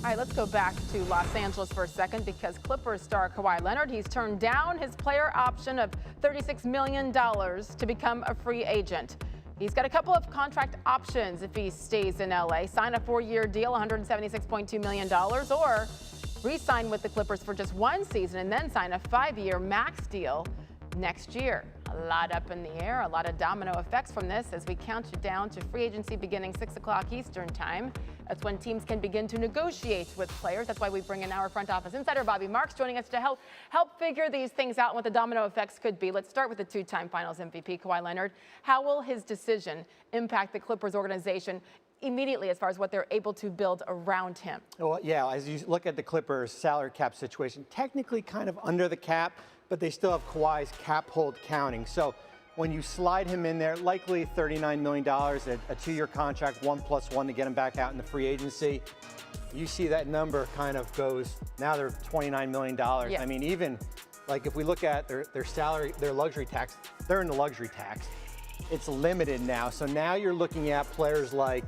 All right, let's go back to Los Angeles for a second because Clippers star Kawhi Leonard, he's turned down his player option of $36 million to become a free agent. He's got a couple of contract options if he stays in LA. Sign a 4-year deal, $176.2 million, or re-sign with the Clippers for just 1 season and then sign a 5-year max deal next year. A lot up in the air, a lot of domino effects from this as we count you down to free agency beginning 6 o'clock Eastern time. That's when teams can begin to negotiate with players. That's why we bring in our front office insider, Bobby Marks, joining us to help figure these things out and what the domino effects could be. Let's start with the 2-time Finals MVP, Kawhi Leonard. How will his decision impact the Clippers organization immediately as far as what they're able to build around him? Well, yeah, as you look at the Clippers' salary cap situation, technically kind of under the cap, but they still have Kawhi's cap hold counting. So when you slide him in there, likely $39 million, a 2-year contract, 1+1 to get him back out in the free agency. You see that number kind of goes, now they're $29 million. Yeah. I mean, even like if we look at their salary, their luxury tax, they're in the luxury tax. It's limited now. So now you're looking at players like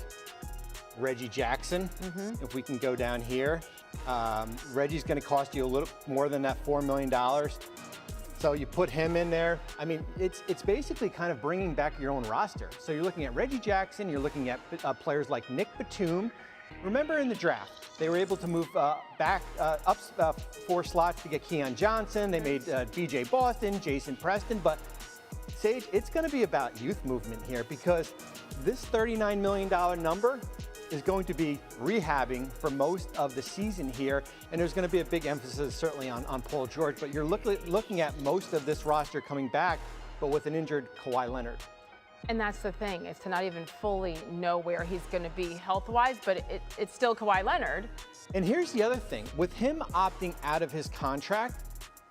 Reggie Jackson, if we can go down here. Reggie's going to cost you a little more than that $4 million. So you put him in there. I mean, it's basically kind of bringing back your own roster. So you're looking at Reggie Jackson. You're looking at players like Nick Batum. Remember in the draft, they were able to move back up 4 slots to get Keon Johnson. They made DJ Boston, Jason Preston. But Sage, it's going to be about youth movement here because this $39 million number is going to be rehabbing for most of the season here, and there's going to be a big emphasis certainly on Paul George, but you're looking at most of this roster coming back, but with an injured Kawhi Leonard. And that's the thing, is to not even fully know where he's going to be health-wise, but it's still Kawhi Leonard. And here's the other thing. With him opting out of his contract,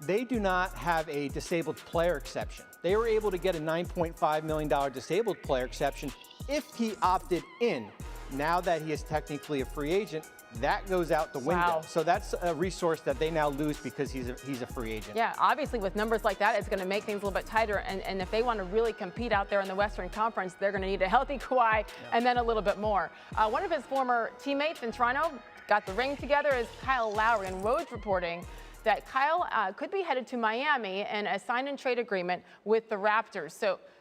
they do not have a disabled player exception. They were able to get a $9.5 million disabled player exception if he opted in. Now that he is technically a free agent, that goes out the window. Wow. So that's a resource that they now lose because he's a free agent. Yeah, obviously with numbers like that, it's going to make things a little bit tighter. And if they want to really compete out there in the Western Conference, they're going to need a healthy Kawhi and then a little bit more. One of his former teammates in Toronto got the ring together is Kyle Lowry, and WOJ reporting that Kyle could be headed to Miami in a sign and trade agreement with the Raptors.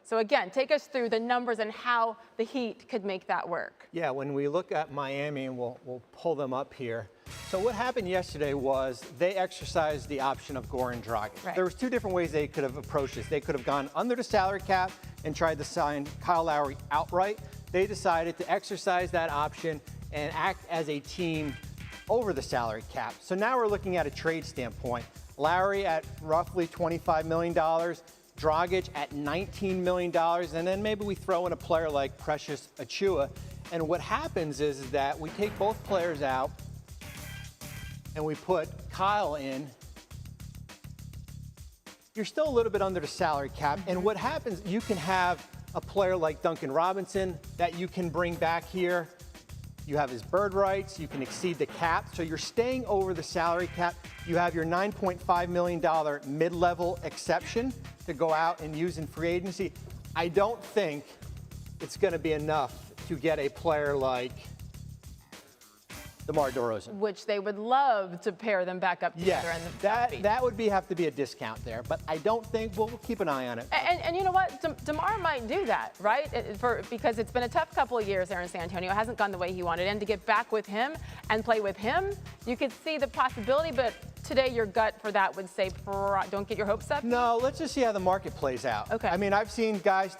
So again, take us through the numbers and how the Heat could make that work. Yeah, when we look at Miami, and we'll pull them up here. So what happened yesterday was they exercised the option of Goran Dragic. Right. There was 2 different ways they could have approached this. They could have gone under the salary cap and tried to sign Kyle Lowry outright. They decided to exercise that option and act as a team over the salary cap. So now we're looking at a trade standpoint. Lowry at roughly $25 million, Dragic at $19 million, and then maybe we throw in a player like Precious Achiuwa. And what happens is that we take both players out and we put Kyle in. You're still a little bit under the salary cap. And what happens, you can have a player like Duncan Robinson that you can bring back here. You have his bird rights, you can exceed the cap, so you're staying over the salary cap. You have your $9.5 million mid-level exception to go out and use in free agency. I don't think it's going to be enough to get a player like DeMar DeRozan. Which they would love to pair them back up together. Yes, in the that would have to be a discount there, but I don't think, we'll keep an eye on it. And you know what, DeMar might do that, right? Because it's been a tough couple of years there in San Antonio. It hasn't gone the way he wanted, and to get back with him and play with him, you could see the possibility, but today your gut for that would say, don't get your hopes up? No, let's just see how the market plays out. Okay. I mean, I've seen guys.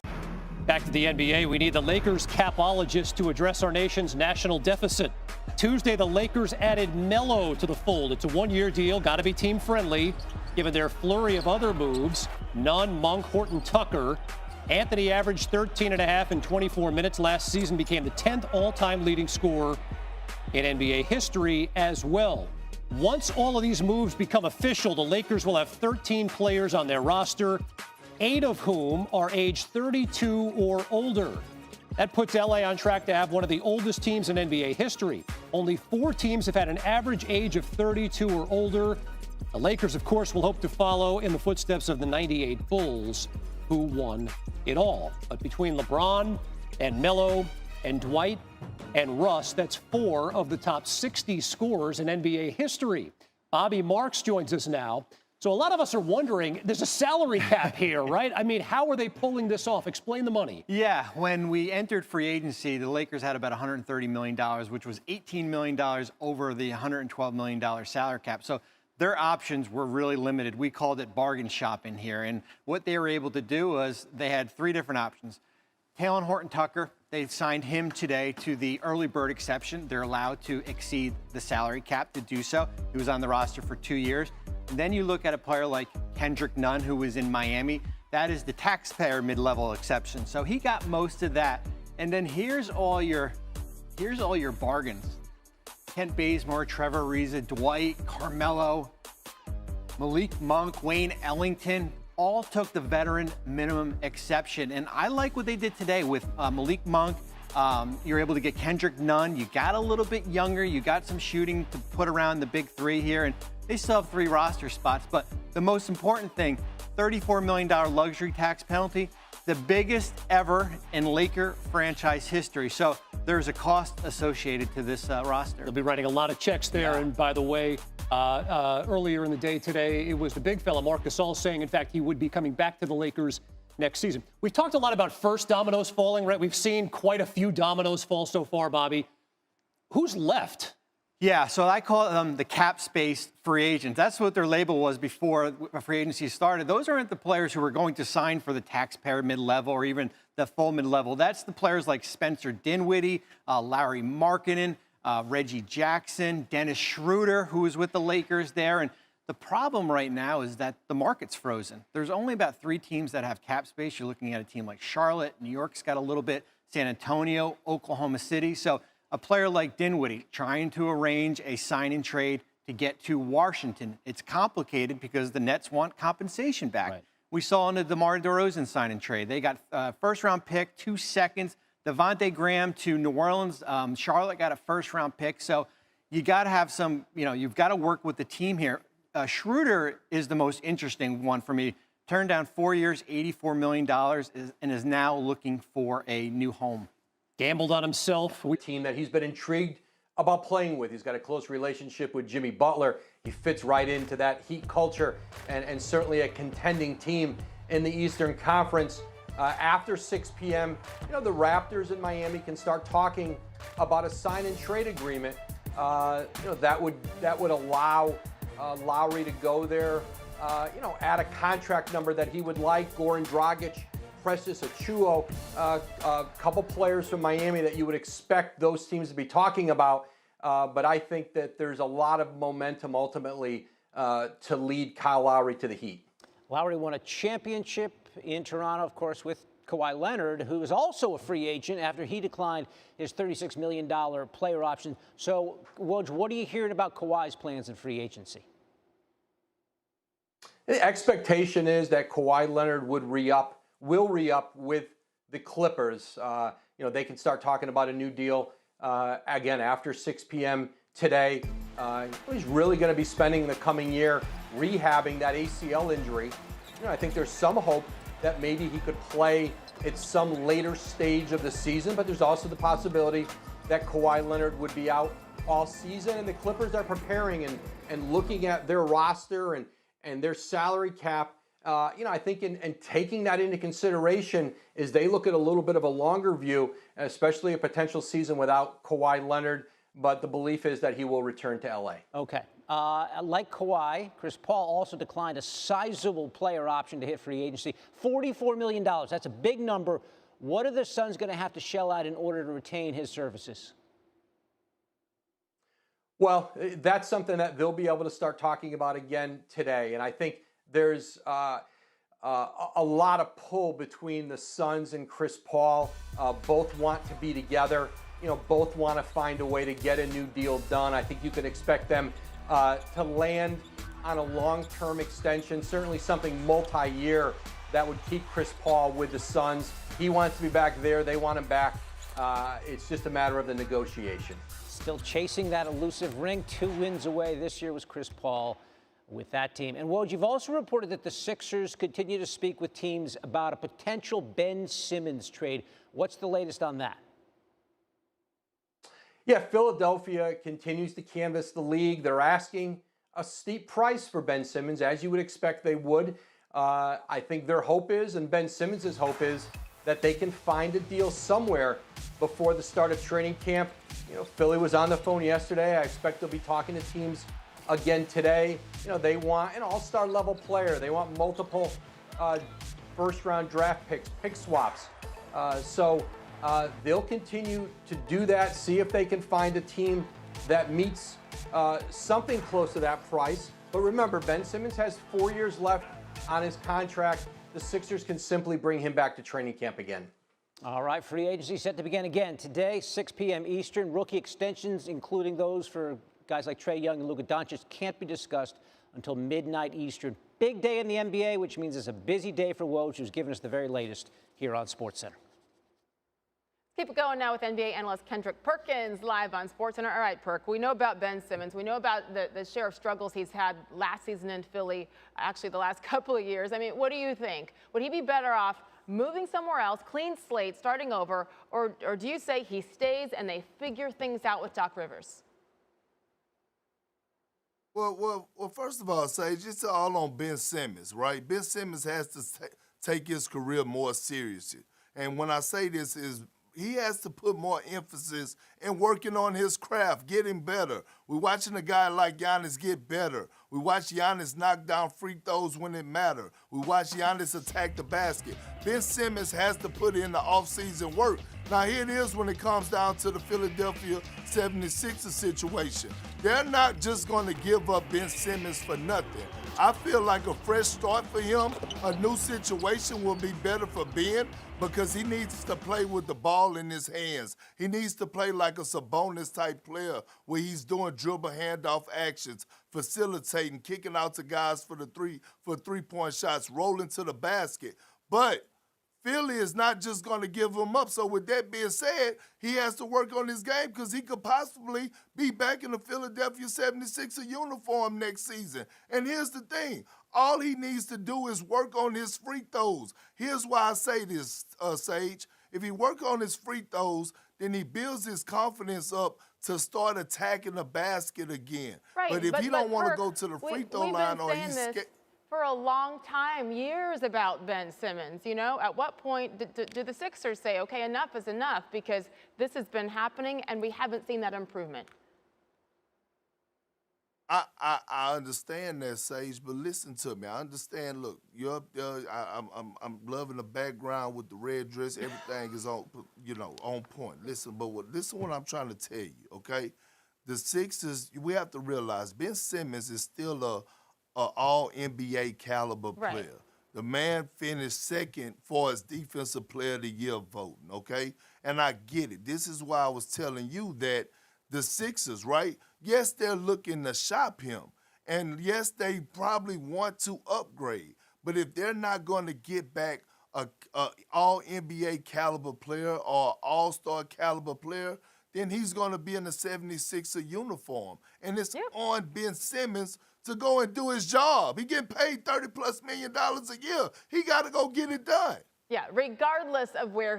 Back to the NBA, we need the Lakers capologist to address our nation's national deficit. Tuesday, the Lakers added Melo to the fold. It's a 1-year deal, got to be team friendly, given their flurry of other moves. Nunn, Monk, Horton, Tucker. Anthony averaged 13.5 in 24 minutes last season, became the 10th all-time leading scorer in NBA history as well. Once all of these moves become official, the Lakers will have 13 players on their roster, 8 of whom are age 32 or older. That puts LA on track to have one of the oldest teams in NBA history. Only 4 teams have had an average age of 32 or older. The Lakers, of course, will hope to follow in the footsteps of the '98 Bulls, who won it all. But between LeBron and Melo and Dwight and Russ. That's 4 of the top 60 scorers in NBA history. Bobby Marks joins us now. So a lot of us are wondering, there's a salary cap here, right? I mean, how are they pulling this off? Explain the money. Yeah, when we entered free agency, the Lakers had about $130 million, which was $18 million over the $112 million salary cap. So their options were really limited. We called it bargain shopping here. And what they were able to do was they had 3 different options. Talen Horton-Tucker, they signed him today to the early bird exception. They're allowed to exceed the salary cap to do so. He was on the roster for 2 years. And then you look at a player like Kendrick Nunn, who was in Miami. That is the taxpayer mid-level exception. So he got most of that. And then here's all your bargains. Kent Bazemore, Trevor Ariza, Dwight, Carmelo, Malik Monk, Wayne Ellington, all took the veteran minimum exception. And I like what they did today with Malik Monk. You're able to get Kendrick Nunn. You got a little bit younger. You got some shooting to put around the big 3 here. And they still have 3 roster spots. But the most important thing, $34 million luxury tax penalty, the biggest ever in Laker franchise history. So there's a cost associated to this roster. They'll be writing a lot of checks there. Yeah. And by the way, earlier in the day today, it was the big fella, Marc Gasol, saying, in fact, he would be coming back to the Lakers next season. We've talked a lot about first dominoes falling, right? We've seen quite a few dominoes fall so far, Bobby. Who's left? Yeah, so I call them the cap space free agents. That's what their label was before free agency started. Those aren't the players who are going to sign for the taxpayer mid-level or even the full mid-level. That's the players like Spencer Dinwiddie, Larry Markkinen, Reggie Jackson, Dennis Schroder, who was with the Lakers there. And the problem right now is that the market's frozen. There's only about 3 teams that have cap space. You're looking at a team like Charlotte. New York's got a little bit. San Antonio, Oklahoma City. So a player like Dinwiddie trying to arrange a sign and trade to get to Washington. It's complicated because the Nets want compensation back. Right. We saw in the DeMar DeRozan sign and trade. They got a first-round pick, 2 seconds. Devontae Graham to New Orleans. Charlotte got a first-round pick. So you got to have some, you've got to work with the team here. Schroder is the most interesting one for me. Turned down 4 years, $84 million, and is now looking for a new home. Gambled on himself. Team that he's been intrigued about playing with. He's got a close relationship with Jimmy Butler. He fits right into that Heat culture and certainly a contending team in the Eastern Conference. After 6 p.m., the Raptors in Miami can start talking about a sign and trade agreement. That would allow Lowry to go there. Add a contract number that he would like. Goran Dragic, Precious Achiuwa, a couple players from Miami that you would expect those teams to be talking about. But I think that there's a lot of momentum ultimately to lead Kyle Lowry to the Heat. Lowry won a championship in Toronto, of course, with Kawhi Leonard, who is also a free agent after he declined his $36 million player option. So, Woj, what are you hearing about Kawhi's plans in free agency? The expectation is that Kawhi Leonard will re-up with the Clippers. They can start talking about a new deal again after 6 p.m. today. He's really going to be spending the coming year rehabbing that ACL injury. I think there's some hope that maybe he could play at some later stage of the season, but there's also the possibility that Kawhi Leonard would be out all season, and the Clippers are preparing and looking at their roster and their salary cap. I think in taking that into consideration is they look at a little bit of a longer view, especially a potential season without Kawhi Leonard, but the belief is that he will return to LA. Okay. Like Kawhi, Chris Paul also declined a sizable player option to hit free agency, $44 million. That's a big number. What are the Suns going to have to shell out in order to retain his services? Well, that's something that they'll be able to start talking about again today. And I think there's a lot of pull between the Suns and Chris Paul. Both want to be together. Both want to find a way to get a new deal done. I think you can expect them to land on a long-term extension, certainly something multi-year that would keep Chris Paul with the Suns. He wants to be back there. They want him back. It's just a matter of the negotiation. Still chasing that elusive ring. 2 wins away this year was Chris Paul with that team. And Woj, you've also reported that the Sixers continue to speak with teams about a potential Ben Simmons trade. What's the latest on that? Yeah, Philadelphia continues to canvass the league. They're asking a steep price for Ben Simmons, as you would expect they would. I think their hope is, and Ben Simmons' hope is, that they can find a deal somewhere before the start of training camp. You know, Philly was on the phone yesterday. I expect they'll be talking to teams again today. You know, they want an all-star level player. They want multiple first-round draft picks, pick swaps. So they'll continue to do that, see if they can find a team that meets something close to that price. But remember, Ben Simmons has 4 years left on his contract. The Sixers can simply bring him back to training camp again. All right, free agency set to begin again today, 6 p.m. Eastern. Rookie extensions, including those for guys like Trae Young and Luka Doncic, can't be discussed until midnight Eastern. Big day in the NBA, which means it's a busy day for Woj, who's giving us the very latest here on SportsCenter. Keep it going now with NBA analyst Kendrick Perkins live on SportsCenter. All right, Perk, we know about Ben Simmons. We know about the share of struggles he's had last season in Philly, actually the last couple of years. I mean, what do you think? Would he be better off moving somewhere else, clean slate, starting over, or do you say he stays and they figure things out with Doc Rivers? Well, first of all, Sage, it's all on Ben Simmons, right? Ben Simmons has to take his career more seriously. And when I say this is he has to put more emphasis in working on his craft, getting better. We're watching a guy like Giannis get better. We watch Giannis knock down free throws when it matters. We watch Giannis attack the basket. Ben Simmons has to put in the offseason work. Now, here it is when it comes down to the Philadelphia 76ers situation. They're not just going to give up Ben Simmons for nothing. I feel like a fresh start for him, a new situation will be better for Ben because he needs to play with the ball in his hands. He needs to play like a Sabonis-type player where he's doing dribble handoff actions, facilitating, kicking out to guys for three-point shots, rolling to the basket. But Philly is not just going to give him up. So with that being said, he has to work on his game because he could possibly be back in the Philadelphia 76er uniform next season. And here's the thing. All he needs to do is work on his free throws. Here's why I say this, Sage. If he work on his free throws, then he builds his confidence up to start attacking the basket again. Right, but if he don't want to go to the free throw line or he's scared. For a long time, years about Ben Simmons, you know, at what point do the Sixers say, okay, enough is enough because this has been happening and we haven't seen that improvement? I understand that, Sage, but listen to me. I understand. Look, you're up there. I'm loving the background with the red dress. Everything is on, on point. Listen what I'm trying to tell you. Okay, the Sixers. We have to realize Ben Simmons is still a all-NBA caliber player. Right. The man finished second for his Defensive Player of the Year voting, okay? And I get it. This is why I was telling you that the Sixers, right? Yes, they're looking to shop him. And yes, they probably want to upgrade. But if they're not going to get back a all-NBA caliber player or all-star caliber player, then he's going to be in the 76er uniform. And it's on Ben Simmons to go and do his job. He getting paid $30+ million a year. He got to go get it done. Yeah, regardless of where